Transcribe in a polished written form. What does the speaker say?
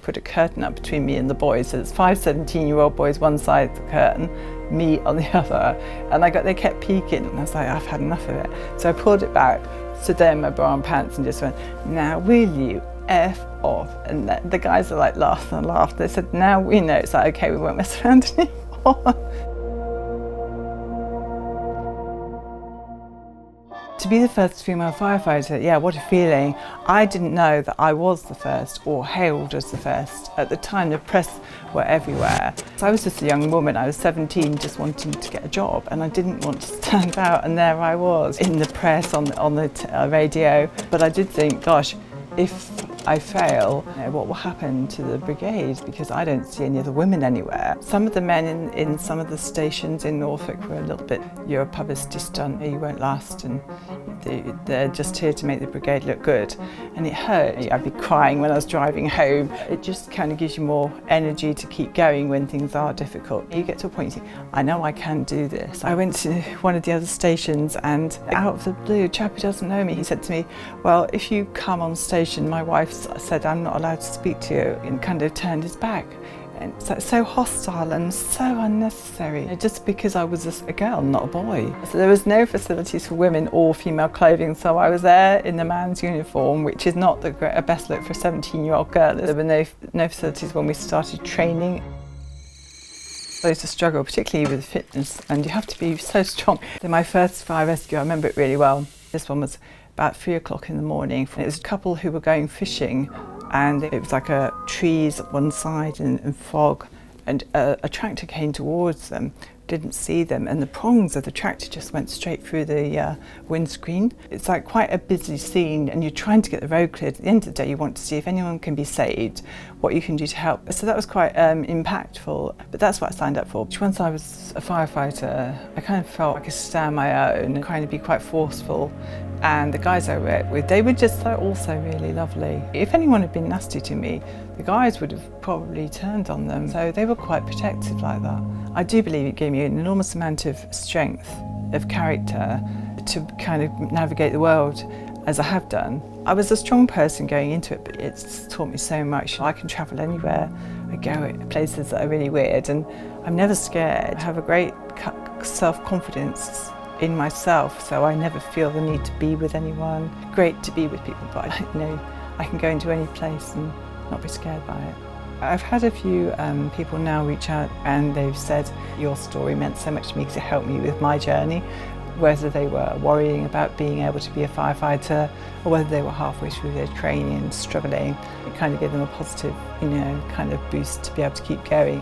put a curtain up between me and the boys. So it's 5 17-year-old boys one side of the curtain, me on the other. And they kept peeking, and I was like, I've had enough of it. So I pulled it back, stood there in my bra and pants and just went, now will you F off? And the guys are like laughed and laughed. They said, now we know. It's like, okay, we won't mess around anymore. To be the first female firefighter, yeah, what a feeling. I didn't know that I was the first or hailed as the first. At the time, the press were everywhere. So I was just a young woman. I was 17, just wanting to get a job, and I didn't want to stand out, and there I was in the press, on the radio. But I did think, gosh, if I fail, what will happen to the brigade? Because I don't see any other women anywhere. Some of the men in some of the stations in Norfolk were a little bit, you're a publicity stunt, you won't last, and they're just here to make the brigade look good. And it hurt. I'd be crying when I was driving home. It just kind of gives you more energy to keep going when things are difficult. You get to a point you think, I know I can do this. I went to one of the other stations, and out of the blue, a chap who doesn't know me, he said to me, well, if you come on station, my wife said I'm not allowed to speak to you, and kind of turned his back. And it's so hostile and so unnecessary, just because I was a girl, not a boy. So there was no facilities for women or female clothing, so I was there in the man's uniform, which is not the best look for a 17-year-old girl. There were no facilities when we started training. I used to struggle, particularly with fitness, and you have to be so strong. So my first fire rescue, I remember it really well. This one was about 3 o'clock in the morning. It was a couple who were going fishing, and it was like trees at one side and fog, and a tractor came towards them, didn't see them, and the prongs of the tractor just went straight through the windscreen. It's like quite a busy scene, and you're trying to get the road cleared. At the end of the day, you want to see if anyone can be saved, what you can do to help. So that was quite impactful, but that's what I signed up for. Once I was a firefighter, I kind of felt I could stand my own and kind of be quite forceful. And the guys I worked with, they were just also really lovely. If anyone had been nasty to me, the guys would have probably turned on them. So they were quite protective like that. I do believe it gave me an enormous amount of strength, of character, to kind of navigate the world as I have done. I was a strong person going into it, but it's taught me so much. I can travel anywhere. I go places that are really weird, and I'm never scared. I have a great self-confidence in myself, so I never feel the need to be with anyone. Great to be with people, but I can go into any place and not be scared by it. I've had a few people now reach out, and they've said your story meant so much to me because it helped me with my journey, whether they were worrying about being able to be a firefighter or whether they were halfway through their training and struggling. It kind of gave them a positive, kind of boost to be able to keep going.